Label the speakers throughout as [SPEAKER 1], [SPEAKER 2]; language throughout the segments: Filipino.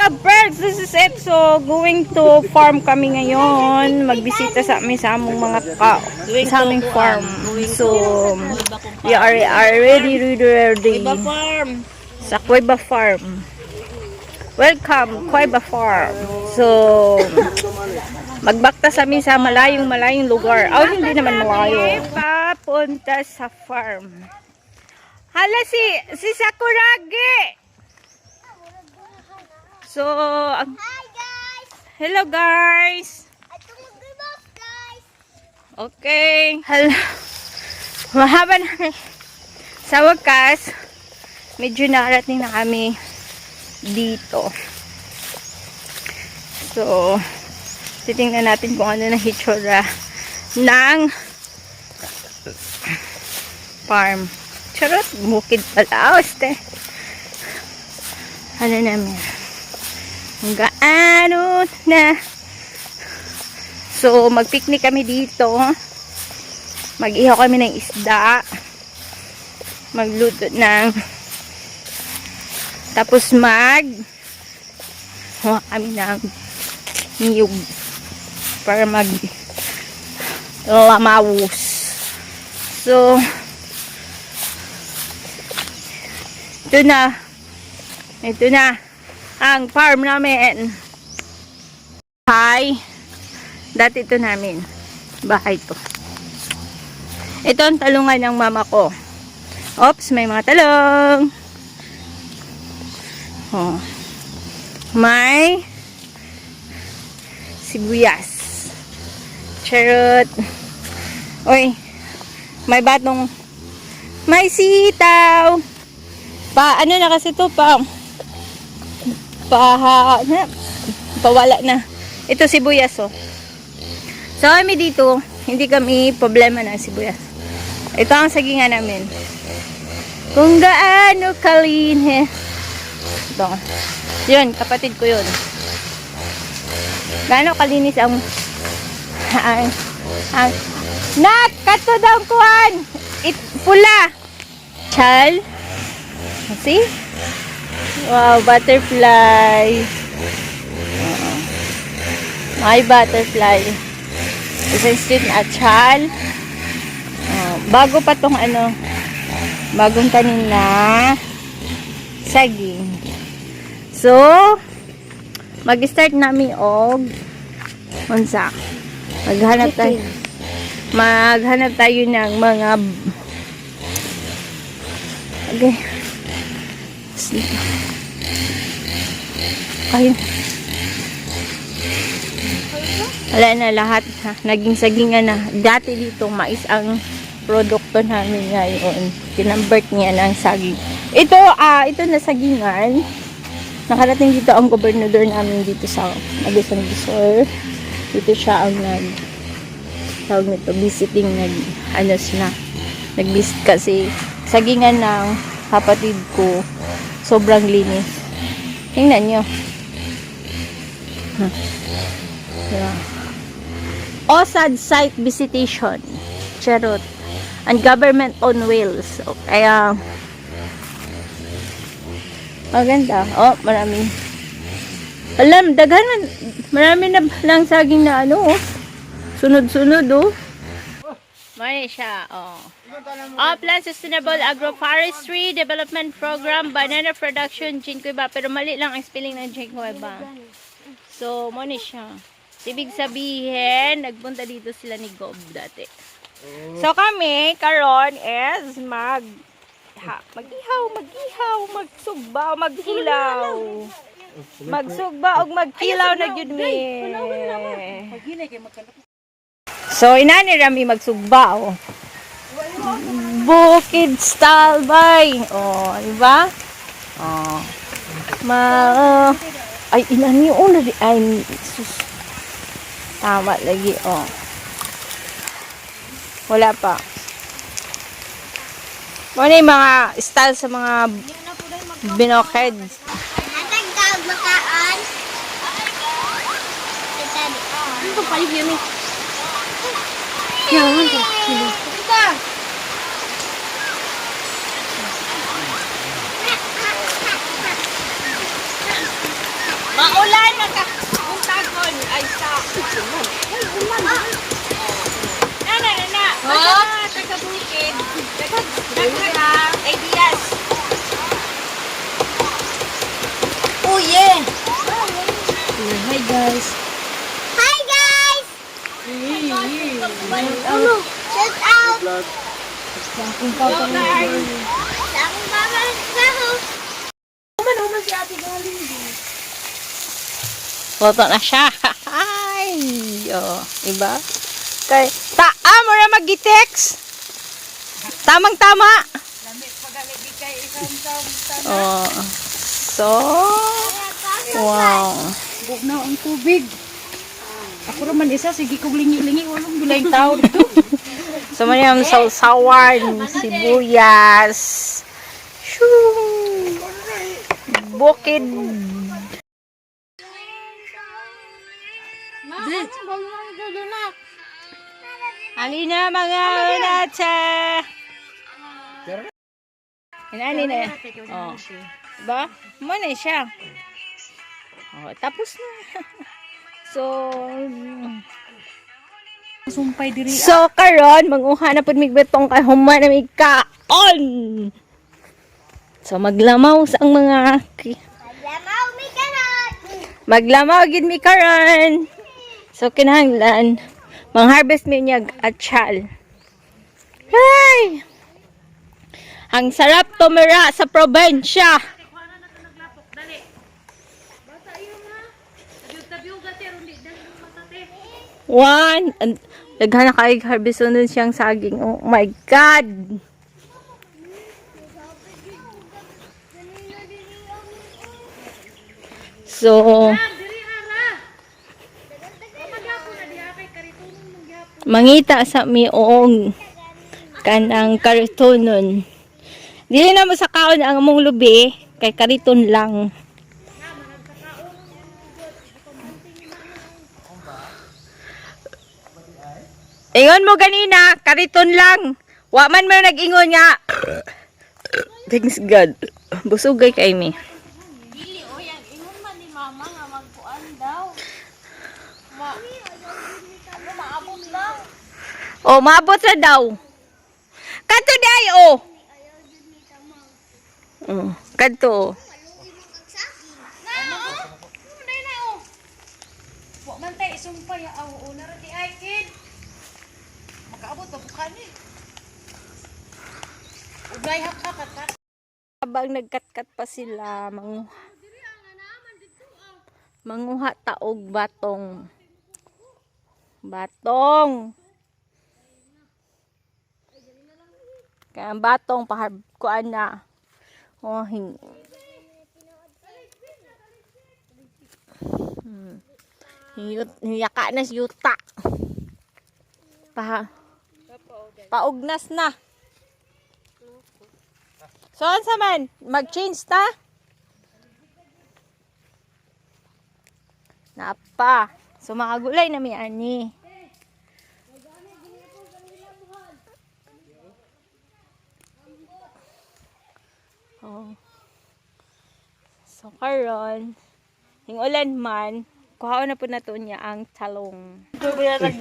[SPEAKER 1] ka-birds, this is it. So, going to farm kami ngayon. Magbisita sa amin sa among mga sa aming farm. So, we are ready sa Cueva Farm. Welcome, Cueva Farm. So, magbaktas kami sa malayong lugar. Oh, hindi naman malayo. Papunta sa farm. Hala si Sakuragi. So,
[SPEAKER 2] Hi guys!
[SPEAKER 1] hello guys.
[SPEAKER 2] Ito mag-remote guys!
[SPEAKER 1] Okay. Hello. Mahaba na. Sa wakas, medyo nakarating na kami dito. So, titingnan natin kung ano na hitsura ng farm. Charot, bukid pala. Ano namin? Gaano na. So, mag-picnic kami dito. Mag-ihaw kami ng isda. Magluto ng tapos kami ng niyog para lamawos. So, ito na ang farm namin. Hi. Dati ito namin. Bahay to. Ito ang talungan ng mama ko. Oops, may mga talong. Oh. May sibuyas. Charot. Oy. May batong. May sitaw. Ano na kasi to pawala na. Ito sibuyas oh. So kami dito, hindi kami problema na sibuyas. Ito ang sagingan namin. Kung gaano kalinhe. Ito. Yun, kapatid ko yun. Gaano kalinis ang nak! Kato daw kuhan! Pula! Chal! See? Wow, butterfly. My butterfly. Isang street na chal. Bago pa tong bagong tanim na saging. So, mag-start namin unsa. Maghanap tayo ng mga okay. Ayun. Wala na lahat. Naging sagingan na. Dati dito, mais ang produkto namin ngayon. Kinambert niya ng saging. Ito na sagingan. Nakarating dito ang gobernador namin dito sa Agusan Sur. Dito siya ang tawag nito, visiting nag-visit kasi sagingan ng kapatid ko. Sobrang linis. Tingnan nyo. Yeah. OSAD site visitation. Charot. And government on wheels. So, kaya maganda. Oh, marami. Alam, daghan. Marami na lang saging na sunod-sunod Mali siya, Plan Sustainable Agroforestry Development Program, Banana Production, Jinkuiba. Pero mali lang ang spelling ng Jinkuiba. So, mali siya. Ibig sabihin, nagpunta dito sila ni Gob dati. So, kami, karon is mag-ihaw, magsugba, maghilaw. Magsugba o magkilaw na yun mi. So, inani rami magsugba, Bukid style, bay. Diba? Ay, inani ay, sus. Tama lagi, Wala pa. Ano yung mga style sa mga binoked?
[SPEAKER 2] Natagdag makaan. Ano pa palig yun eh? Yan, ito.
[SPEAKER 1] Maulan na ka. Kung tagon ay sa. Na. Oh, taga-bukid. Taga ideas. Oh, yeah.
[SPEAKER 3] Hi guys.
[SPEAKER 2] Hi guys! Shout out!
[SPEAKER 3] Kung papa na
[SPEAKER 2] Ang mama sa house.
[SPEAKER 3] Naman si ate galing.
[SPEAKER 1] Foto na siya. Ay, oh, iba? Kay mo na mag-text. Tamang-tama. Oh. So, wow.
[SPEAKER 3] Bug na ang tubig. Ako naman isa, sige kong lingi-lingi. Walang bilay tao dito.
[SPEAKER 1] So, mayroon sausawan, sibuyas. Shoo! Bukid. Halina mga unata. Inani na. Oh. Diba? Muna siya. Oh, tapos na. So,
[SPEAKER 3] Sumpay diri.
[SPEAKER 1] so karon manguha na pud mig betong kay human na mig kaon. So maglamaw sa ang mga
[SPEAKER 2] Lamaw, may karot!
[SPEAKER 1] maglamaw gid mi karon. So kinahanglan mang-harvest mi niya atsyal. Hey! Ang sarap tumira sa probinsya. One, daghan na kay harvest nun siyang saging. Oh my God! So, mangita sa miong kanang karitonon. Dili na mo sa kaon ang among lubi, kay kariton lang. Ingon mo ganina, kariton lang. Wa man mo nag-ingon nga. Thanks God. Busugay kay mi.
[SPEAKER 2] Dili, o yan. Ingon man ni mama nga magkuan daw. Maabot lang.
[SPEAKER 1] Oh, maabot na daw. Kanto day, oh. Oh, kanto.
[SPEAKER 3] Wa man tay sumpay aw una ra di ay kid. Makaabot ba bukan ni? Ugay hakakat.
[SPEAKER 1] Habang nagkatkat pa sila, manguha taog batong. Batong. Kaya ang batong kuan na. Oh, hiyaka na si yuta. Paugnas na. So, sa man? Mag-change ta? Napa. So, mga gulay na may ani. Oh. So, karon hingulan man, kuhaon na po na to niya ang talong.
[SPEAKER 2] Third floor.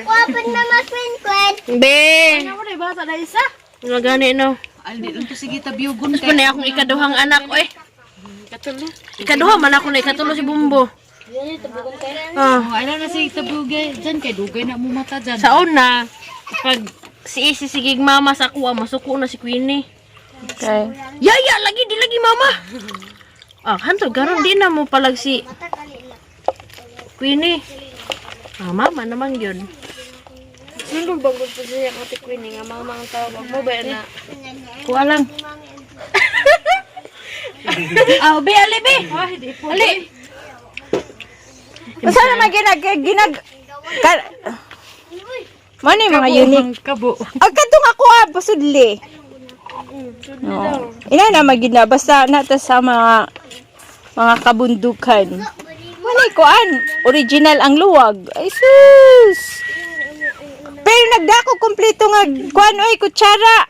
[SPEAKER 2] Nakuha na mas-queen-queen.
[SPEAKER 1] Be!
[SPEAKER 3] Ano na bata na isa? Wala gani no. Aldi lang to sige tabiyugon kay. Ano akong ikaduhang anak oy. Katulo. Ikaduha man ako na ikatulo si Bumbo. Ay na si tabugay. Diyan kay dugay na mo mata diyan. Sa una pag si Isi sigig mama sa kuha masuko na si Queenie.
[SPEAKER 1] Okay.
[SPEAKER 3] Yaya lagi di lagi mama. Hanto garon di na mo palag si Queenie. Mama naman yun. Nandun bang gusto siya ang ate Queenie nga mga tawag mo ba na? Kuha lang. Be, ali, be! Ali!
[SPEAKER 1] Saan naman Mani mga unique.
[SPEAKER 3] Kabo.
[SPEAKER 1] Ang katong ako pasudli. No. Ina na magina basta nata sa mga kabundukan. Mani kuan, original ang luwag. Ay sus. Pero nagdako kompleto nga kuan oy kutsara.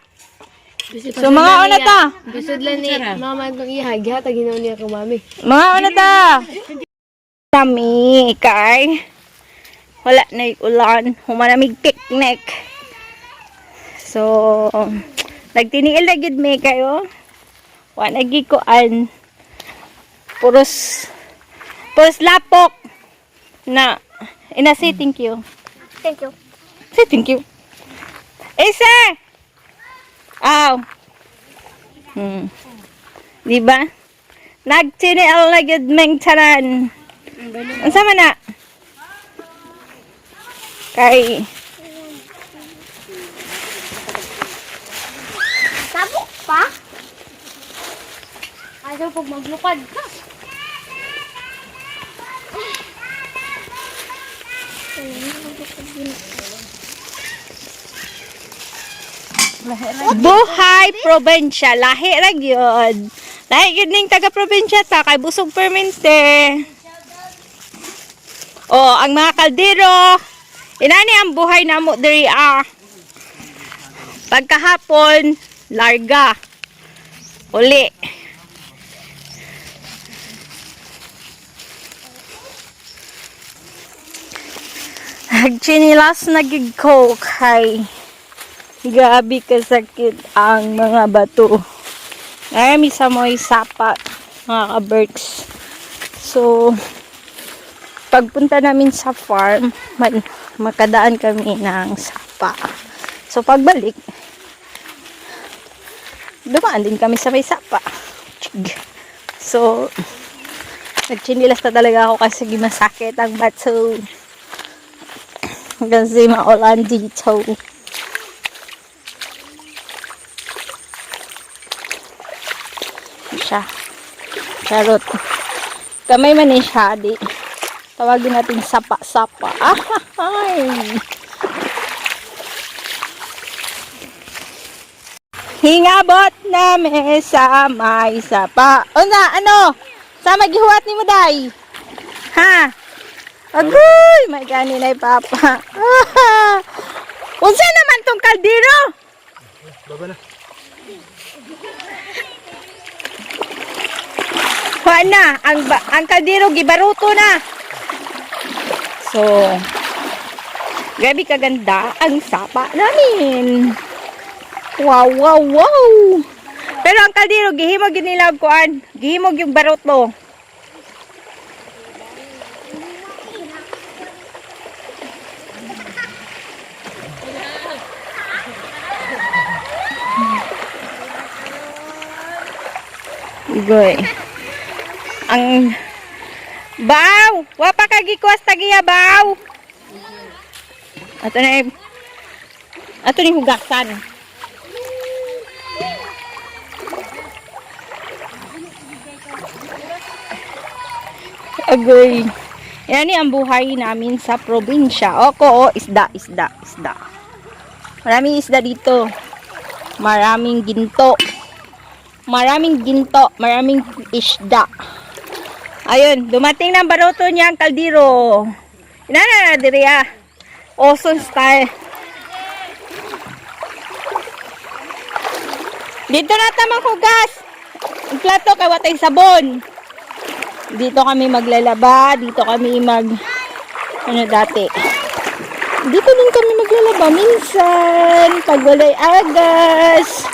[SPEAKER 1] So, mga ano ta?
[SPEAKER 3] Bisod lang ni mama itong ihagya, taginaw niya ko mami.
[SPEAKER 1] Mga ano ta? Kami, kay wala na yung ulan. Humanamig picnic. So, nagtiniil na gid may kayo. Wala nagikuan. Puros lapok na say thank you.
[SPEAKER 2] Thank you.
[SPEAKER 1] Say thank you. Isa! Aw. Diba? Nagtiniil na gid meng tanan. Ang sama na? Kay
[SPEAKER 2] Sabok pa? Ayaw pag maglupad ka.
[SPEAKER 1] buhay probinsya, lahi ra gyud. Lahi gyud ning taga probinsya ta kay busog permente. Oh, ang mga kaldero, inani ang buhay namo diri pagkahapon, larga. Uli. Nagchinilas na gid ko kay grabe kasakit ang mga bato. Marami sa mo'y sapa, mga ka-berks. So, pagpunta namin sa farm, makadaan kami ng sapa. So, pagbalik, dumaan din kami sa may sapa. So, nagchinilas na talaga ako kasi masakit ang bato. Kasi maulan dito. Siya. Charot. Kamay man ni siya, di. Tawagin natin sapa-sapa. Ay! Hingabot namin sa may sapa. O na, ano? Sa magihuwat ni mo, day? Ha? Agoy! May kaninay papa. Unsa naman tong kaldero?
[SPEAKER 4] Baba na.
[SPEAKER 1] Na, ang kaldero gibaruto na. So, grabe kaganda ang sapa namin. Wow, wow, wow. Pero ang kaldero gihimog yun nila kuan, gihimog yung baruto. Igoy. Ang baw, wa pa kagikuas tagiya baw. Ato ni hugasan. Agoy. Yan ni ang buhay namin sa probinsya. Oko, isda. Maraming isda dito. Maraming ginto. Maraming isda. Ayun, dumating ng baruto niya ang kaldero. Inana na diri Oson style. Dito na tamang hugas. Ang plato kay watay sabon. Dito kami maglalaba, dito kami dati. Dito din kami maglalaba minsan pag walay agas.